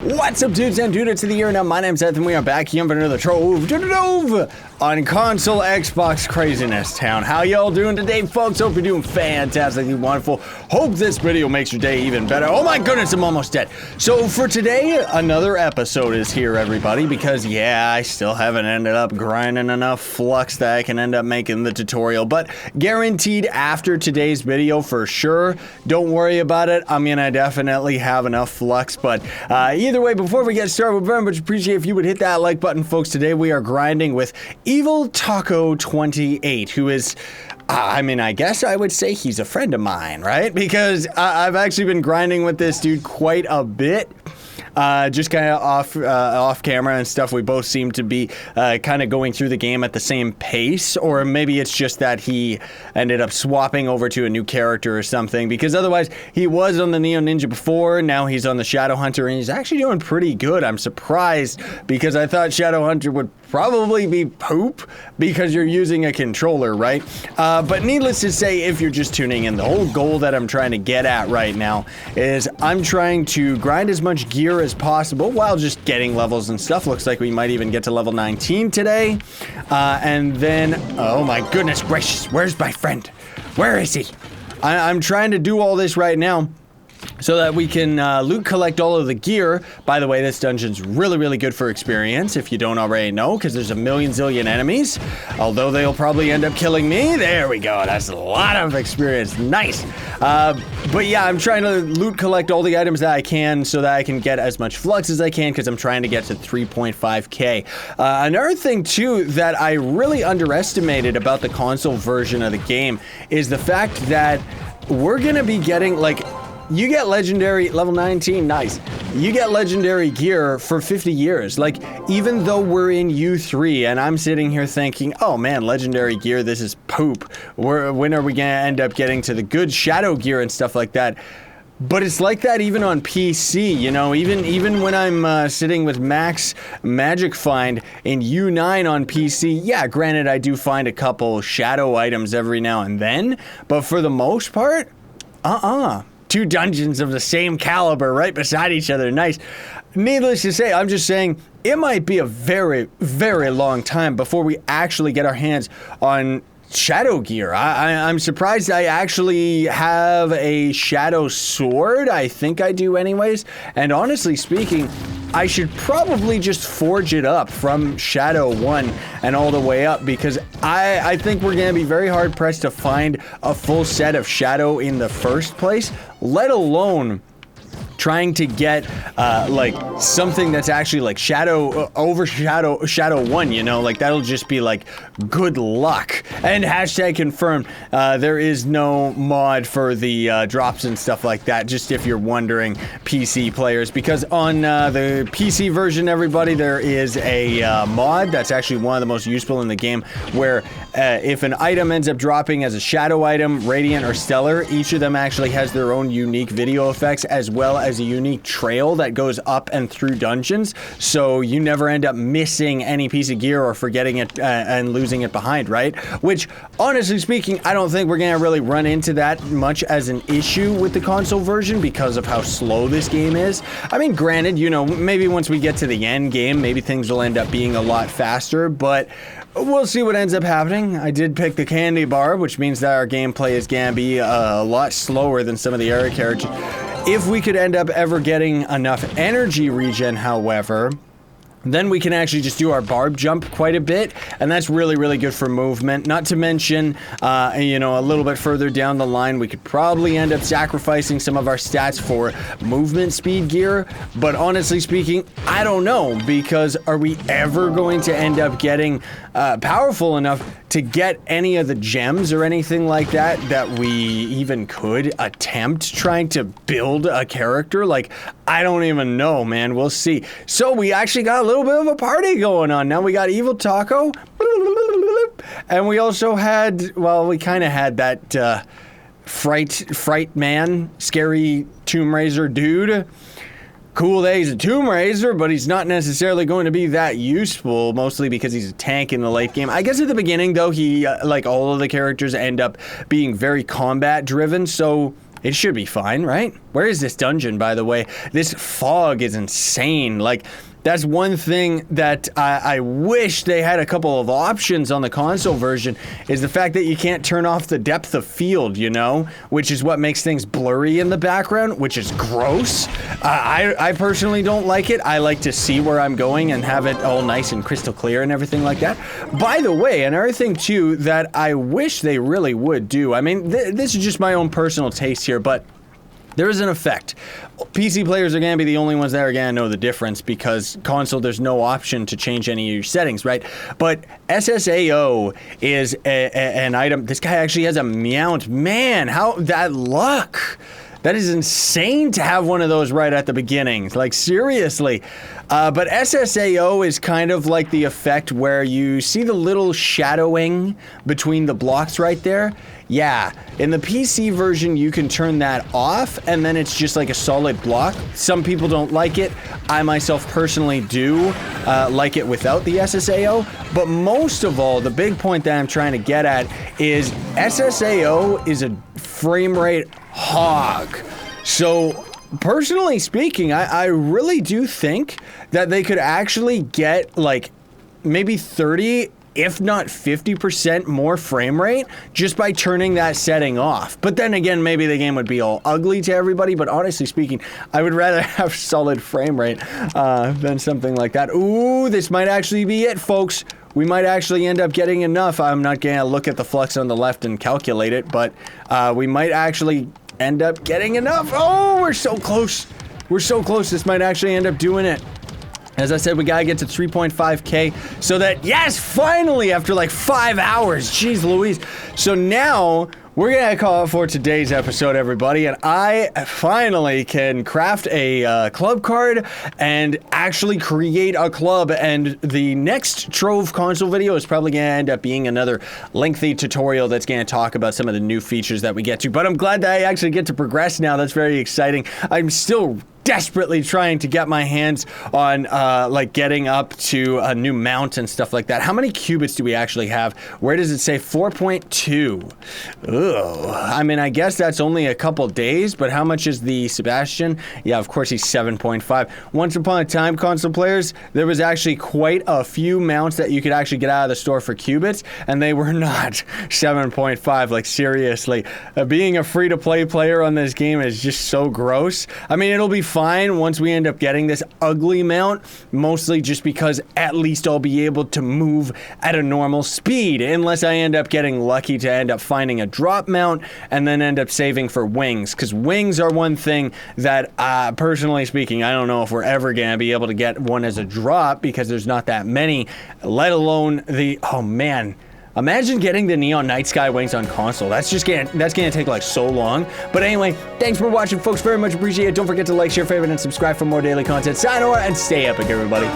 What's up, dudes and dudettes of the year? Now, my name's Scythe, and we are back here for another Trove on console Xbox Craziness Town. How y'all doing today, folks? Hope you're doing fantastically wonderful. Hope this video makes your day even better. Oh my goodness, I'm almost dead. So for today, another episode is here, everybody, because yeah, I still haven't ended up grinding enough Flux that I can end up making the tutorial, but guaranteed after today's video for sure. Don't worry about it. I'm gonna definitely have enough Flux, but either way, before we get started, we very much appreciate if you would hit that like button, folks. Today we are grinding with Evil Taco 28, who is, I mean, I guess I would say he's a friend of mine, right? Because I've actually been grinding with this dude quite a bit. Just kind of off camera and stuff. We both seem to be kind of going through the game at the same pace, or maybe it's just that he ended up swapping over to a new character or something, because otherwise he was on the Neo Ninja before, now he's on the Shadow Hunter, and he's actually doing pretty good. I'm surprised, because I thought Shadow Hunter would probably be poop because you're using a controller, right? But needless to say, if you're just tuning in, the whole goal that I'm trying to get at right now is I'm trying to grind as much gear as possible while just getting levels and stuff. Looks like we might even get to level 19 today. And then, oh my goodness gracious, where's my friend? Where is he? I'm trying to do all this right now so that we can loot collect all of the gear. By the way, this dungeon's really good for experience, if you don't already know, because there's a million zillion enemies, although they'll probably end up killing me. There we go, that's a lot of experience, nice. But yeah, I'm trying to loot collect all the items that I can so that I can get as much Flux as I can, because I'm trying to get to 3.5k. Another thing too that I really underestimated about the console version of the game is the fact that we're gonna be getting, like, you get legendary level 19, nice. You get legendary gear for 50 years. Like, even though we're in U3 and I'm sitting here thinking, oh man, legendary gear, this is poop. When are we gonna end up getting to the good shadow gear and stuff like that? But it's like that even on PC, you know, even when I'm sitting with max magic find in U9 on PC, yeah, granted I do find a couple shadow items every now and then, but for the most part, two dungeons of the same caliber right beside each other. Nice. Needless to say, I'm just saying it might be a very long time before we actually get our hands on shadow gear. I'm surprised I actually have a shadow sword. I think I do anyways. And honestly speaking, I should probably just forge it up from Shadow 1 and all the way up, because I think we're going to be very hard pressed to find a full set of Shadow in the first place, let alone trying to get like something that's actually like Shadow over Shadow 1, you know, like that'll just be like good luck. And hashtag confirmed, there is no mod for the drops and stuff like that, just if you're wondering, PC players, because on the PC version, everybody, there is a mod that's actually one of the most useful in the game, where if an item ends up dropping as a shadow item, radiant or stellar, each of them actually has their own unique video effects, as well as a unique trail that goes up and through dungeons, so you never end up missing any piece of gear or forgetting it and losing it behind, right? Which, honestly speaking, I don't think we're gonna really run into that much as an issue with the console version because of how slow this game is. I mean, granted, you know, maybe once we get to the end game, maybe things will end up being a lot faster, but we'll see what ends up happening. I did pick the Candy Barb, which means that our gameplay is gonna be a lot slower than some of the other characters. If we could end up ever getting enough energy regen, however, then we can actually just do our barb jump quite a bit, and that's really good for movement. Not to mention, you know, a little bit further down the line, we could probably end up sacrificing some of our stats for movement speed gear, but honestly speaking, I don't know, because are we ever going to end up getting powerful enough to get any of the gems or anything like that we even could attempt trying to build a character? Like, I don't even know, man. We'll see. So we actually got a little bit of a party going on. Now we got Evil Taco, and we also had, well, we kind of had that fright man, scary Tomb Raiser dude. Cool that he's a Tomb Raiser, but he's not necessarily going to be that useful, mostly because he's a tank in the late game. I guess at the beginning, though, he, like all of the characters, end up being very combat driven, so It should be fine, right? Where is this dungeon, by the way? This fog is insane. Like, that's one thing that I wish they had a couple of options on the console version, is the fact that you can't turn off the depth of field, you know? Which is what makes things blurry in the background, which is gross. I personally don't like it. I like to see where I'm going and have it all nice and crystal clear and everything like that. By the way, another thing too that I wish they really would do, I mean, this is just my own personal taste here, but there is an effect. PC players are going to be the only ones that are going to know the difference, because console, there's no option to change any of your settings, right? But SSAO is an item. This guy actually has a mount. Man, how that luck. That is insane to have one of those right at the beginning. Like, seriously. But SSAO is kind of like the effect where you see the little shadowing between the blocks right there. Yeah, in the PC version, you can turn that off, and then it's just like a solid block. Some people don't like it. I myself personally do like it without the SSAO. But most of all, the big point that I'm trying to get at is SSAO is a frame rate hog. So, personally speaking, I really do think that they could actually get, like, maybe 30, if not 50% more frame rate just by turning that setting off. But then again, maybe the game would be all ugly to everybody, but honestly speaking, I would rather have solid frame rate than something like that. Ooh, this might actually be it, folks. We might actually end up getting enough. I'm not gonna look at the flux on the left and calculate it, but we might actually end up getting enough. Oh, we're so close. We're so close. This might actually end up doing it. As I said, we gotta get to 3.5K so that, yes, finally, after like 5 hours, jeez Louise. So now, we're gonna call it for today's episode, everybody, and I finally can craft a club card and actually create a club, and the next Trove console video is probably gonna end up being another lengthy tutorial that's gonna talk about some of the new features that we get to, but I'm glad that I actually get to progress now. That's very exciting. I'm still desperately trying to get my hands on like getting up to a new mount and stuff like that. How many qubits do we actually have? Where does it say 4.2? Ugh. I mean, I guess that's only a couple days, but how much is the Sebastian? Yeah, of course he's 7.5. Once upon a time, console players, there was actually quite a few mounts that you could actually get out of the store for qubits, and they were not 7.5. Like, seriously, being a free-to-play player on this game is just so gross. I mean, it'll be fine once we end up getting this ugly mount, mostly just because at least I'll be able to move at a normal speed, unless I end up getting lucky to end up finding a drop mount and then end up saving for wings, because wings are one thing that, personally speaking, I don't know if we're ever going to be able to get one as a drop, because there's not that many, let alone the, oh man, imagine getting the Neon Night Sky wings on console. That's gonna take like so long. But anyway, thanks for watching, folks. Very much appreciate it. Don't forget to like, share, favorite, and subscribe for more daily content. Sayonara and stay epic, everybody.